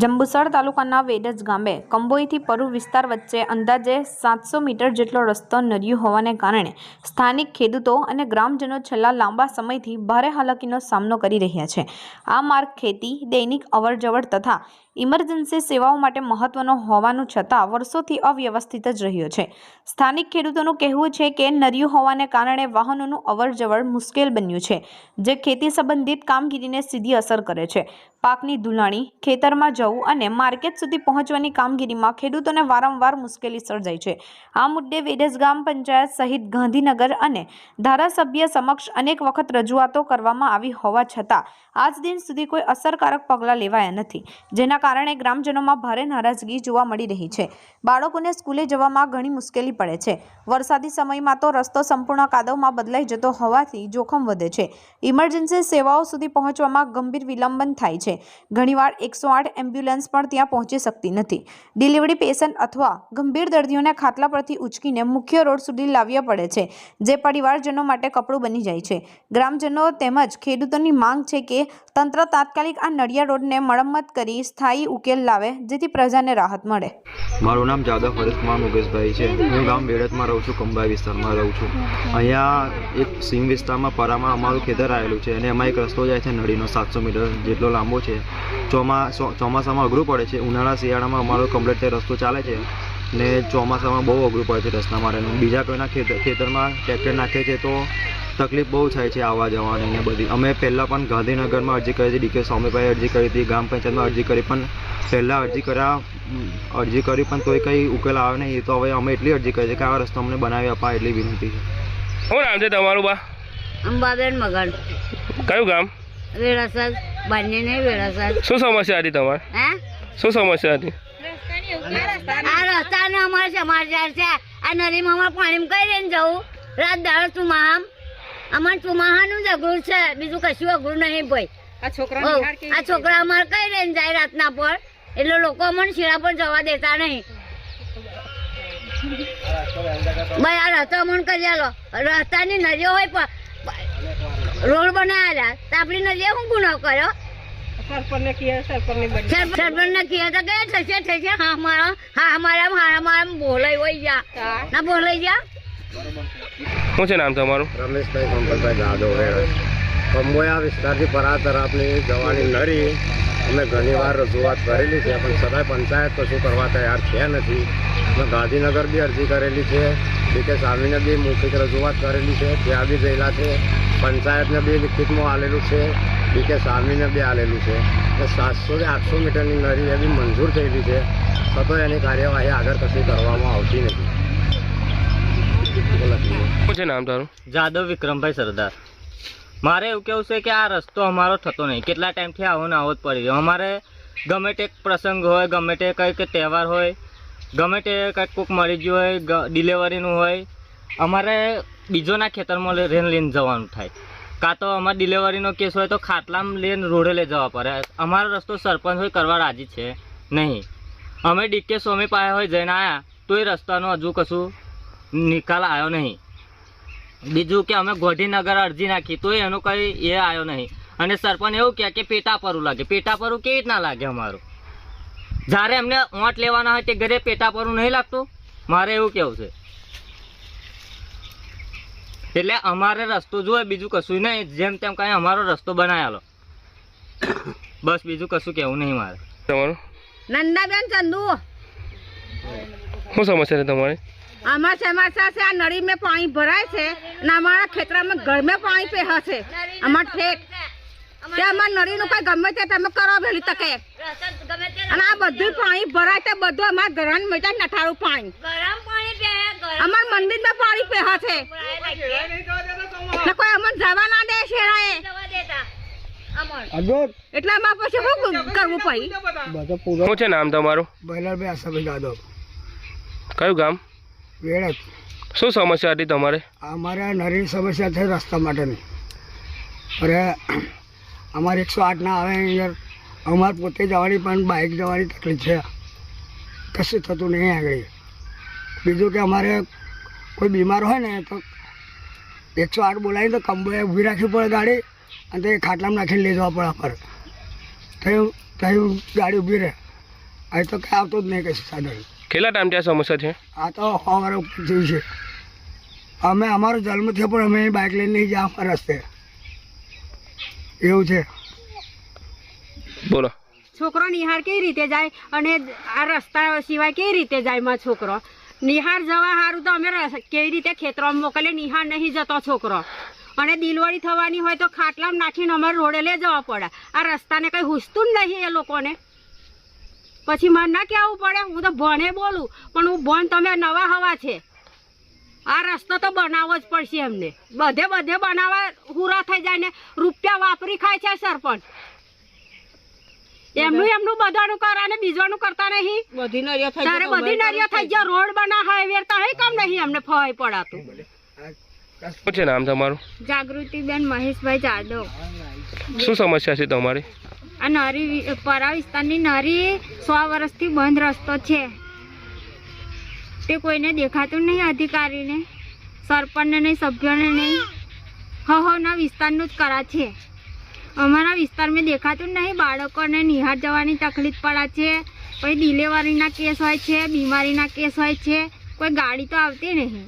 જંબુસર તાલુકાના વેડજ ગામે કંબોઈથી પરુ વિસ્તાર વચ્ચે અંદાજે 700 મીટર જેટલો રસ્તો નર્યું હોવાને કારણે સ્થાનિક ખેડૂતો અને ગ્રામજનો છેલ્લા લાંબા સમયથી ભારે હાલાકીનો સામનો કરી રહ્યા છે। આ માર્ગ ખેતી, દૈનિક અવરજવર તથા ઇમરજન્સી સેવાઓ માટે મહત્વનો હોવાનું છતાં વર્ષોથી અવ્યવસ્થિત જ રહ્યો છે। સ્થાનિક ખેડૂતોનું કહેવું છે કે નર્યું હોવાને કારણે વાહનોનું અવરજવર મુશ્કેલ બન્યું છે, જે ખેતી સંબંધિત કામગીરીને સીધી અસર કરે છે। પાકની ધુલાણી, ખેતરમાં જવું અને માર્કેટ સુધી પહોંચવાની કામગીરીમાં ખેડૂતોને વારંવાર મુશ્કેલી સર્જાય છે। આ મુદ્દે વેડજ ગ્રામ પંચાયત સહિત ગાંધીનગર અને ધારાસભ્ય સમક્ષ અનેક વખત રજૂઆતો કરવામાં આવી હોવા છતાં આજ દિન સુધી કોઈ અસરકારક પગલાં લેવાયા નથી, જેના કારણે ગ્રામજનોમાં ભારે નારાજગી જોવા મળી રહી છે। બાળકોને સ્કૂલે જવામાં ઘણી મુશ્કેલી પડે છે। વરસાદી સમયમાં તો રસ્તો સંપૂર્ણ કાદવમાં બદલાઈ જતો હોવાથી જોખમ વધે છે। ઇમરજન્સી સેવાઓ સુધી પહોંચવામાં ગંભીર વિલંબન થાય છે। ઘણીવાર 108 એમ્બ્યુલન્સ પણ ત્યાં પહોંચી શકતી નથી। ડિલિવરી પેશન્ટ અથવા ગંભીર દર્દીઓને ખાટલા પરથી ઉચકીને મુખ્ય રોડ સુધી લાવવા પડે છે, જે પરિવારજનો માટે કપડું બની જાય છે। ગ્રામજનો તેમજ ખેડૂતોની માંગ છે કે તંત્ર તાત્કાલિક આ નળિયા રોડને મરમ્મત કરી સ્થાયી ઉકેલ લાવે, જેથી પ્રજાને રાહત મળે। મારું નામ જાદવ હરેશકુમાર મુકેશભાઈ છે। હું ગામ વેડજમાં રહું છું, કંબાઈ વિસ્તારમાં રહું છું। અહીંયા એક સીમ વિસ્તારમાં પરામાં અમારું ખેતર આવેલું છે અને એમાં એક રસ્તો જાય છે નળીનો 700 મીટર જેટલો લાંબો છે। ચોમાસામાં અઘરું પડે છે, ઉનાળા શિયાળામાં અમારો કમ્પ્લીટ તે રસ્તો ચાલે છે ને ચોમાસામાં બહુ અઘરું પડે છે રસ્તા માટેનું। બીજા કોઈના ખેતરમાં ટ્રેક્ટર નાખે છે તો તકલીફ બહુ થાય છે આવવા જવાની ને બધી। અમે પહેલાં પણ ગાંધીનગરમાં અરજી કરી હતી, ડીકે સ્વામીભાઈ અરજી કરી હતી, ગ્રામ પંચાયતમાં અરજી કરી, પણ પહેલાં અરજી કરી પણ તોય કંઈ ઉકેલ આવે નહીં। તો હવે અમે એટલી અરજી કરી છે કે આ રસ્તો અમને બનાવી અપાય એટલી વિનંતી છે। શું નામ છે તમારું બા? અંબાબેન મગન। કયું ગામ? વેળાસર। બાન્ય નહીં વેળાસર। શું સમસ્યા હતી તમારે? હે શું સમસ્યા હતી? આ રસ્તાનો અમારે સમાચાર છે। આ નદીમાં અમારે પાણીમાં કઈ લઈને જવું? રાત દાડો ચુમાહામ અમારે ચુમાહાનું જ અઘરું છે, બીજું કશું અઘરું નહીં ભાઈ। આ છોકરા અમારે કઈ લઈને જાય રાતના પર, એટલે લોકો અમને શીરા પર જવા દેતા નહીં ભાઈ। આ રસ્તો અમને કરી આલો। રસ્તાની નદીઓ હોય પણ રોડ બનાવેલા તો આપણી નદીએ શું ગુનો કર્યો? સરપંચને કીધા તો કે થશે હા અમારા બોલાઈ હોય જા ના બોલાઈ જા। શું છે નામ તમારું? રમેશભાઈ સંપતભાઈ જાદવ વેડજ। કંબોયા વિસ્તારથી પરા તરફની જવાની નળી અમે ઘણીવાર રજૂઆત કરેલી છે, પણ છતાંય પંચાયત કશું કરવા તૈયાર છે નથી। અમે ગાંધીનગર બી અરજી કરેલી છે, ડીકે સ્વામીને બી મૌખિક રજૂઆત કરેલી છે, ત્યાં બી ગયેલા છે। પંચાયતને બી લિખિતમાં આલેલું છે, ડીકે સ્વામીને બી આલેલું છે। 700 થી 800 મીટરની નળી એ બી મંજૂર થયેલી છે, છતાં એની કાર્યવાહી આગળ કશી કરવામાં આવતી નથી। શું છે નામ તારું? જાદવ વિક્રમભાઈ સરદાર। મારે એવું કેવું છે કે આ રસ્તો અમારો થતો નહીં, કેટલા ટાઈમથી આવો ને આવો જ પડી રહ્યો। અમારે ગમે તે પ્રસંગ હોય, ગમે તે કંઈક તહેવાર હોય, ગમે તે કંઈક કોઈક મરી ગયું હોય, ડિલિવરીનું હોય, અમારે બીજોના ખેતરમાં લઈને જવાનું થાય, કાં તો અમારે ડિલિવરીનો કેસ હોય તો ખાટલામાં લઈને રોડે લઈ જવા પડે। અમારો રસ્તો સરપંચ હોય કરવા રાજી છે નહીં। અમે ડીકે સ્વામી પાસે હોય જઈને આવ્યા તો એ રસ્તાનો હજુ કશું નિકાલ આવ્યો નહીં। બીજું કે અમે ગાંધીનગર અરજી નાખી તો એનો કંઈ એ આવ્યો નહીં। અને સરપંચ એવું કહે કે પેટા પરું લાગે। પેટા પરું કેવી રીતના લાગે અમારું? જ્યારે એમને ઓંટ લેવાના હોય તે ઘરે પેટા પરું નહીં લાગતું? મારે એવું કેવું છે। એટલે અમારે રસ્તો જોઈએ, બીજું કશું નહીં, જેમ તેમ કાંઈ અમારો રસ્તો બનાવેલો બસ, બીજું કશું કહેવું નહીં મારે। તમારું? નંદાબેન ચંદુ। શું સમસ્યા છે તમારી? અમારા સમાચાર છે, આ નળી में પાણી ભરાય છે અને અમારા ખેતરમાં ઘર में પાણી પહે છે। અમારા ઠેક કે અમારા નળીનું કઈ ગમે તે તમે કરો વહેલી તકે, અને આ બધું પાણી ભરાય તે બધું અમારા ઘરમાં મેટા નઠારું પાણી, અમારા મંદિરમાં પાણી પહે છે, એટલે કોઈ અમને જવા ના દે શેરાએ, એટલે અમારે પછી શું કરવું પડી? શું છે નામ તમારું? બૈલાભાઈ આશાભાઈ જાદવ। કયું ગામ? વેડજ। શું સમસ્યા હતી તમારે? અમારે નરી સમસ્યા થઈ રસ્તા માટેની, અરે અમારે 108 ના આવે યાર। અમારે પોતે જવાની પણ બાઇક જવાની તકલીફ છે, કશું થતું નહીં આગળ। બીજું કે અમારે કોઈ બીમાર હોય ને તો 108 બોલાવીને તો કંબોએ ઊભી રાખવી પડે ગાડી, અને તે ખાટલામાં નાખીને લઈ જવા પડે અમારે, ત્યાં ગાડી ઊભી રહે। અહીં તો કંઈ આવતું જ નહીં કશું સાધન. કેટલા ટાઈમથી આ સમસ્યા છે? આ તો સવારે ઉપર જેવી છે. અમે અમારો જન્મ થયો પણ અમે બાઇક લઈને નહીં ગયા અમારા રસ્તે એવું છે. બોલો. છોકરો નિહાર કેવી રીતે જાય અને આ રસ્તા સિવાય કેવી રીતે જાય માં છોકરો? નિહાર જવા સારું તો અમે કેવી રીતે ખેતરોમાં મોકલે? નિહાર નહીં જતો છોકરો, અને દિલવડી થવાની હોય તો ખાટલામાં નાખીને અમારે રોડે લઈ જવા પડે. આ રસ્તાને કંઈ હુસતું જ નહીં એ લોકોને. પછી મારે ના કહેવું પડે? હું તો ભણે બોલું, પણ હું ભણ તમે નવા હવા છે. આ રસ્તો તો બનાવવો જ પડશે એમને. બધે બનાવવા પૂરા થઈ જાય ને રૂપિયા વાપરી ખાય છે સરપંચ. એમનું બધાનું કરે અને બીજાનું કરતા નહીં. બધી નળીઓ થઈ તારે બધી નળીઓ થઈ જાય. રોડ બના હાઈવે તો હઈ કામ નહીં અમને ફવાઈ પડાતું. શું છે નામ તમારું? જાગૃતિબેન મહેશભાઈ જાદવ. શું સમસ્યા છે તમારી? આ નરી પરા વિસ્તારની નરી 100 વર્ષથી બંધ રસ્તો છે. તે કોઈને દેખાતું નહીં, અધિકારીને, સરપંચને નહીં, સભ્યોને નહીં. હહોના વિસ્તારનું જ કરા છે. અમારા વિસ્તારમાં દેખાતું નહીં. બાળકોને નિહાર જવાની તકલીફ પડે છે. કોઈ ડિલિવરીના કેસ હોય છે, બીમારીના કેસ હોય છે. કોઈ ગાડી તો આવતી નહીં.